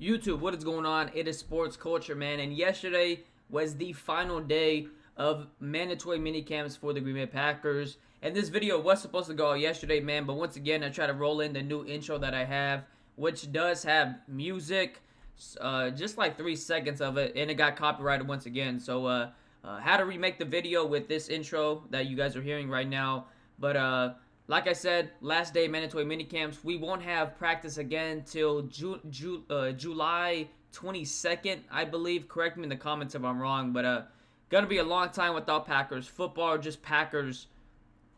YouTube, what is going on? It is Sports Culture, man. And yesterday was the final day of mandatory minicamps for the Green Bay Packers. And this video was supposed to go out yesterday, man. But once again, I try to roll in the new intro that I have, which does have music, just like 3 seconds of it. And it got copyrighted once again. So, had to remake the video with this intro that you guys are hearing right now. But, like I said, last day mandatory minicamps. We won't have practice again till July 22nd, I believe. Correct me in the comments if I'm wrong. But gonna be a long time without Packers football, or just Packers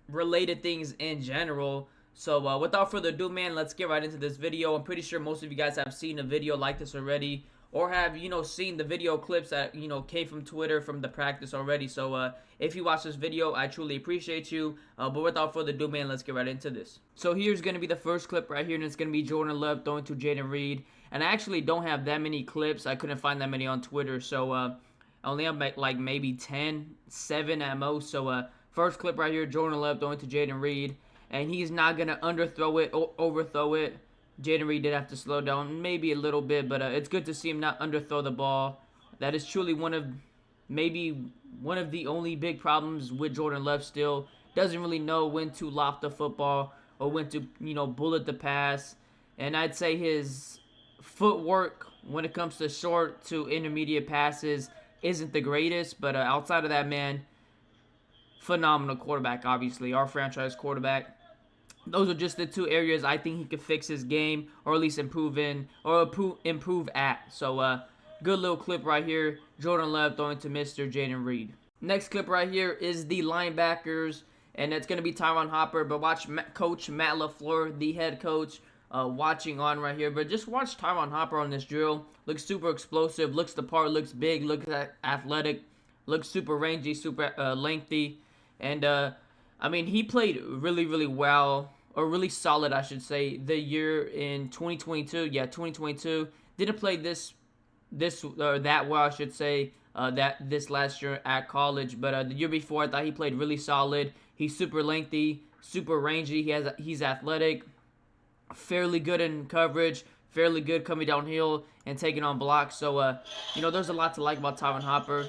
related things in general. So without further ado, man, let's get right into this video. I'm pretty sure most of you guys have seen a video like this already, or have, seen the video clips that, came from Twitter from the practice already. So, if you watch this video, I truly appreciate you. But without further ado, man, let's get right into this. So, here's going to be the first clip right here, and it's going to be Jordan Love throwing to Jayden Reed. And I actually don't have that many clips. I couldn't find that many on Twitter. So, I only have, like, maybe 7 at most. So, first clip right here, Jordan Love throwing to Jayden Reed. And he's not going to underthrow it or overthrow it. Jayden Reed did have to slow down maybe a little bit, but it's good to see him not underthrow the ball. That is truly one of the only big problems with Jordan Love still. Doesn't really know when to loft the football or when to, bullet the pass. And I'd say his footwork when it comes to short to intermediate passes isn't the greatest, but outside of that, man, phenomenal quarterback, obviously. Our franchise quarterback. Those are just the two areas I think he could fix his game, or at least improve at. So, good little clip right here. Jordan Love throwing to Mr. Jayden Reed. Next clip right here is the linebackers, and it's going to be Tyron Hopper. But watch Coach Matt LaFleur, the head coach, watching on right here. But just watch Tyron Hopper on this drill. Looks super explosive, looks the part, looks big, looks athletic, looks super rangy, super lengthy. And, I mean, he played really, really well, or really solid, I should say, the year in 2022. Yeah, 2022. Didn't play that well, I should say, this last year at college. But the year before, I thought he played really solid. He's super lengthy, super rangy. He's athletic, fairly good in coverage, fairly good coming downhill and taking on blocks. So, there's a lot to like about Tyron Hopper.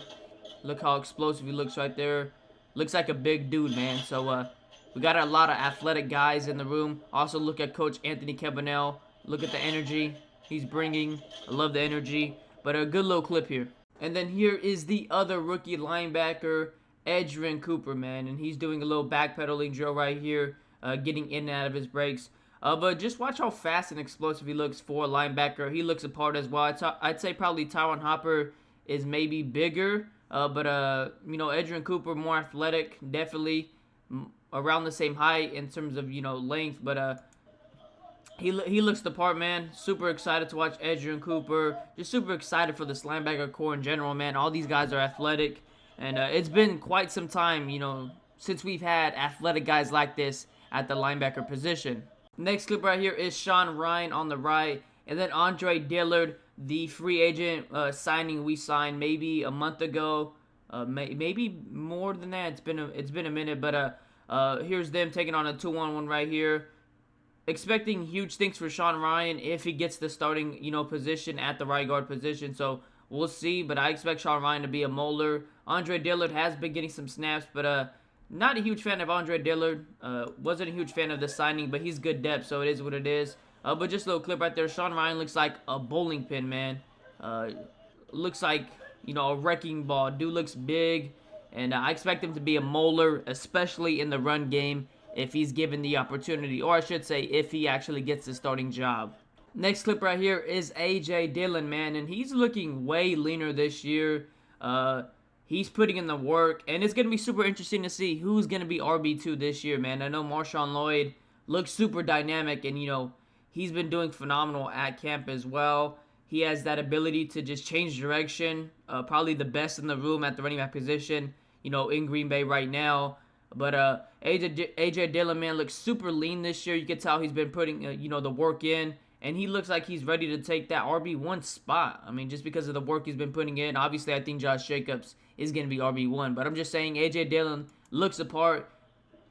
Look how explosive he looks right there. Looks like a big dude, man. So, we got a lot of athletic guys in the room. Also, look at Coach Anthony Cabanell. Look at the energy he's bringing. I love the energy. But a good little clip here. And then here is the other rookie linebacker, Edgerrin Cooper, man. And he's doing a little backpedaling drill right here, getting in and out of his breaks. But just watch how fast and explosive he looks for a linebacker. He looks apart as well. I'd say probably Tyron Hopper is maybe bigger. But Edgerrin Cooper, more athletic, definitely around the same height in terms of, length. But he looks the part, man. Super excited to watch Edgerrin Cooper. Just super excited for this linebacker core in general, man. All these guys are athletic. And it's been quite some time, since we've had athletic guys like this at the linebacker position. Next clip right here is Sean Rhyan on the right. And then Andre Dillard, the free agent signing we signed maybe a month ago, maybe more than that. It's been a minute, but here's them taking on a 2-on-1 right here. Expecting huge things for Sean Rhyan if he gets the starting position at the right guard position. So we'll see, but I expect Sean Rhyan to be a molar. Andre Dillard has been getting some snaps, but not a huge fan of Andre Dillard. Wasn't a huge fan of the signing, but he's good depth, so it is what it is. But just a little clip right there. Sean Rhyan looks like a bowling pin, man. Looks like, a wrecking ball. Dude looks big. And I expect him to be a molar, especially in the run game, if he's given the opportunity. Or I should say, if he actually gets the starting job. Next clip right here is A.J. Dillon, man. And he's looking way leaner this year. He's putting in the work. And it's going to be super interesting to see who's going to be RB2 this year, man. I know Marshawn Lloyd looks super dynamic and, he's been doing phenomenal at camp as well. He has that ability to just change direction. Probably the best in the room at the running back position, in Green Bay right now. But A.J. Dillon, man, looks super lean this year. You can tell he's been putting, the work in. And he looks like he's ready to take that RB1 spot. I mean, just because of the work he's been putting in. Obviously, I think Josh Jacobs is going to be RB1. But I'm just saying A.J. Dillon looks apart.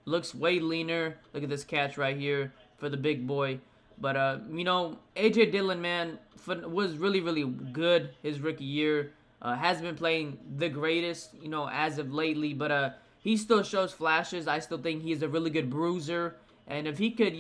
Looks way leaner. Look at this catch right here for the big boy. But AJ Dillon, man, was really really good his rookie year. Has been playing the greatest, as of lately. But he still shows flashes. I still think he's a really good bruiser. And if he could,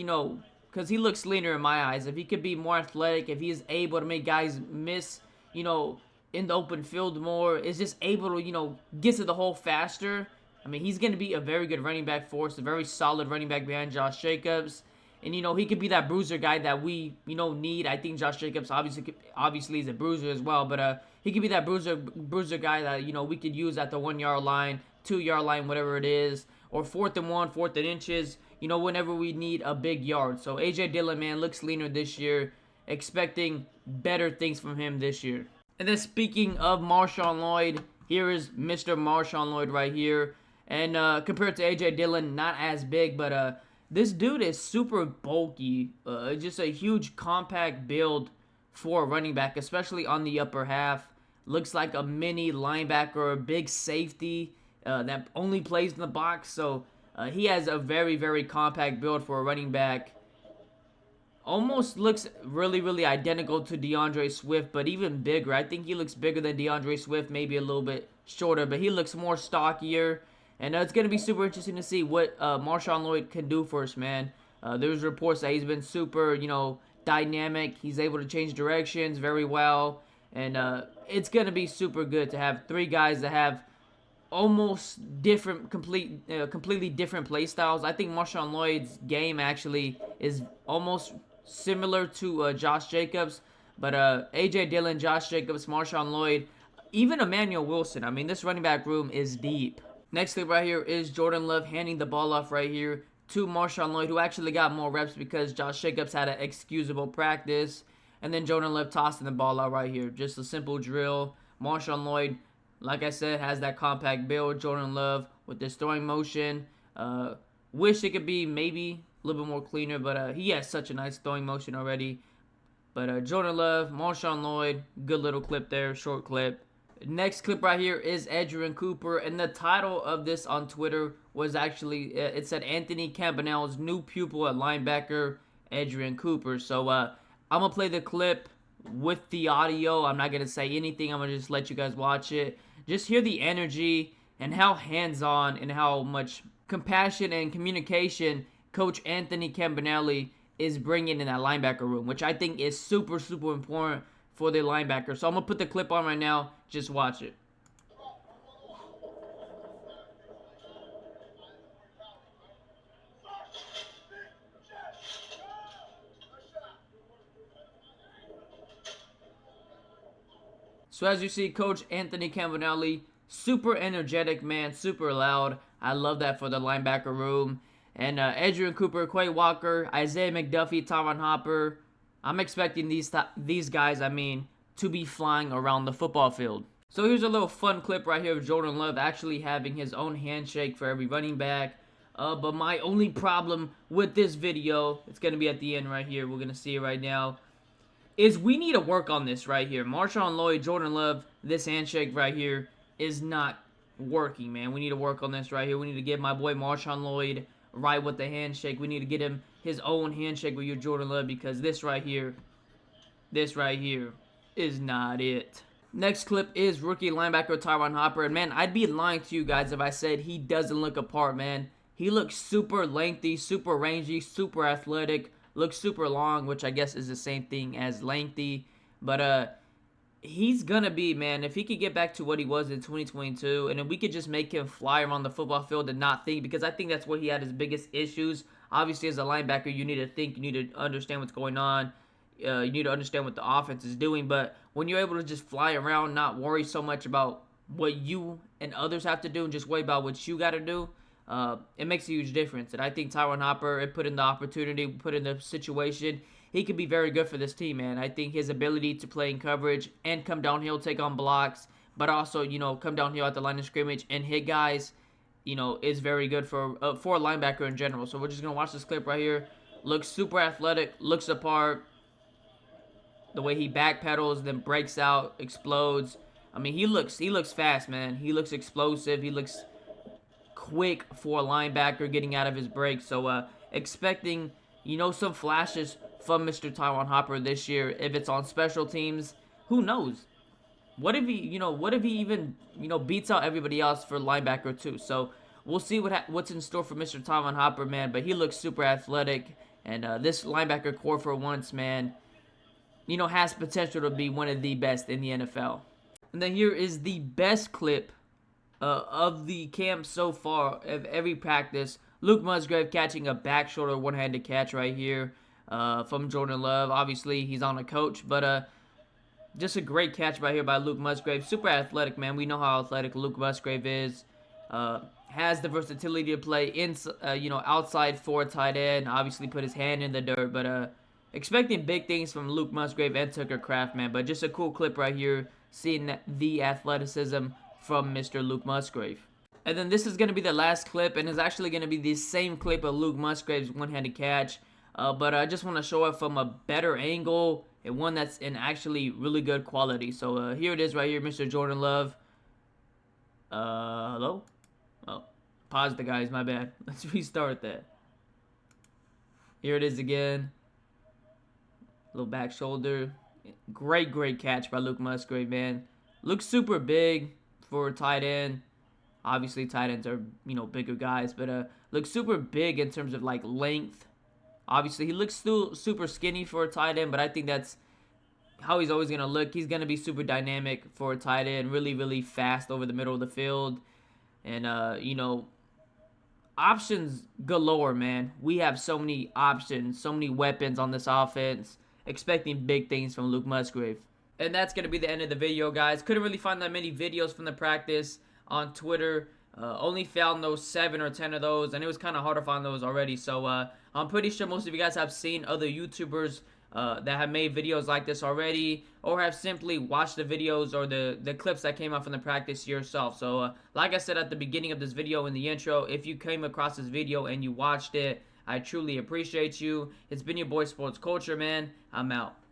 because he looks leaner in my eyes, if he could be more athletic, if he is able to make guys miss, in the open field more, is just able to, get to the hole faster. I mean, he's going to be a very good running back for us, a very solid running back behind Josh Jacobs. And, he could be that bruiser guy that we, need. I think Josh Jacobs obviously is a bruiser as well. But he could be that bruiser guy that, we could use at the 1 yard line, 2 yard line, whatever it is. Or 4th and 1, 4th and inches, whenever we need a big yard. So A.J. Dillon, man, looks leaner this year. Expecting better things from him this year. And then speaking of Marshawn Lloyd, here is Mr. Marshawn Lloyd right here. And compared to A.J. Dillon, not as big, but this dude is super bulky. Just a huge compact build for a running back, especially on the upper half. Looks like a mini linebacker, a big safety that only plays in the box. So he has a very, very compact build for a running back. Almost looks really, really identical to DeAndre Swift, but even bigger. I think he looks bigger than DeAndre Swift, maybe a little bit shorter, but he looks more stockier. And it's going to be super interesting to see what Marshawn Lloyd can do for us, man. There's reports that he's been super, dynamic. He's able to change directions very well. And it's going to be super good to have 3 guys that have almost different, completely different play styles. I think Marshawn Lloyd's game actually is almost similar to Josh Jacobs. But A.J. Dillon, Josh Jacobs, Marshawn Lloyd, even Emmanuel Wilson. I mean, this running back room is deep. Next clip right here is Jordan Love handing the ball off right here to Marshawn Lloyd, who actually got more reps because Josh Jacobs had an excusable practice. And then Jordan Love tossing the ball out right here. Just a simple drill. Marshawn Lloyd, like I said, has that compact build. Jordan Love with this throwing motion. Wish it could be maybe a little bit more cleaner, but he has such a nice throwing motion already. But Jordan Love, Marshawn Lloyd, good little clip there, short clip. Next clip right here is Adrian Cooper, and the title of this on Twitter was actually, it said Anthony Campanelle's new pupil at linebacker, Adrian Cooper. So I'm going to play the clip with the audio. I'm not going to say anything. I'm going to just let you guys watch it. Just hear the energy and how hands-on and how much compassion and communication Coach Anthony Campanelli is bringing in that linebacker room, which I think is super, super important for the linebacker. So I'm going to put the clip on right now. Just watch it. So as you see, Coach Anthony Campanelli, super energetic, man, super loud. I love that for the linebacker room. And Adrian Cooper, Quay Walker, Isaiah McDuffie, Tyron Hopper. I'm expecting these guys, to be flying around the football field. So here's a little fun clip right here of Jordan Love actually having his own handshake for every running back. But my only problem with this video, it's going to be at the end right here, we're going to see it right now, is we need to work on this right here. Marshawn Lloyd, Jordan Love, this handshake right here is not working, man. We need to work on this right here. We need to get my boy Marshawn Lloyd right with the handshake. We need to get him his own handshake with your Jordan Love, because this right here is not it. Next clip is rookie linebacker Tyron Hopper. And man, I'd be lying to you guys if I said he doesn't look apart, man. He looks super lengthy, super rangy, super athletic, looks super long, which I guess is the same thing as lengthy. But he's gonna be, man, if he could get back to what he was in 2022, and if we could just make him fly around the football field and not think, because I think that's where he had his biggest issues. Obviously, as a linebacker, you need to think, you need to understand what's going on. You need to understand what the offense is doing. But when you're able to just fly around, not worry so much about what you and others have to do, and just worry about what you got to do, it makes a huge difference. And I think Tyron Hopper, it put in the opportunity, put in the situation, he could be very good for this team, man. I think his ability to play in coverage and come downhill, take on blocks, but also, come downhill at the line of scrimmage and hit guys, is very good for a linebacker in general. So we're just going to watch this clip right here. Looks super athletic, looks apart. The way he backpedals, then breaks out, explodes. I mean, he looks fast, man. He looks explosive. He looks quick for a linebacker getting out of his break. So expecting, some flashes from Mr. Taiwan Hopper this year. If it's on special teams, who knows? What if he even, beats out everybody else for linebacker too? So we'll see what's in store for Mr. Taiwan Hopper, man. But he looks super athletic, and this linebacker core for once, man, has potential to be one of the best in the NFL. And then here is the best clip of the camp so far of every practice. Luke Musgrave catching a back shoulder one-handed catch right here from Jordan Love. Obviously, he's on a coach, but just a great catch right here by Luke Musgrave. Super athletic, man. We know how athletic Luke Musgrave is. Has the versatility to play in, outside for a tight end. Obviously, put his hand in the dirt, but expecting big things from Luke Musgrave and Tucker Kraft, man. But just a cool clip right here, seeing the athleticism from Mr. Luke Musgrave. And then this is going to be the last clip, and it's actually going to be the same clip of Luke Musgrave's one-handed catch. But I just want to show it from a better angle and one that's in actually really good quality. So here it is right here, Mr. Jordan Love. Hello? Oh, pause the guys, my bad. Let's restart that. Here it is again. Little back shoulder. Great catch by Luke Musgrave, man. Looks super big for a tight end. Obviously, tight ends are, bigger guys, but looks super big in terms of, like, length. Obviously, he looks still super skinny for a tight end, but I think that's how he's always going to look. He's going to be super dynamic for a tight end, really fast over the middle of the field. And, options galore, man. We have so many options, so many weapons on this offense. Expecting big things from Luke Musgrave. And that's going to be the end of the video, guys. Couldn't really find that many videos from the practice on Twitter. Only found those 7 or 10 of those, and it was kind of hard to find those already. So I'm pretty sure most of you guys have seen other YouTubers that have made videos like this already, or have simply watched the videos or the clips that came out from the practice yourself. So like I said at the beginning of this video in the intro, if you came across this video and you watched it, I truly appreciate you. It's been your boy Sports Culture, man. I'm out.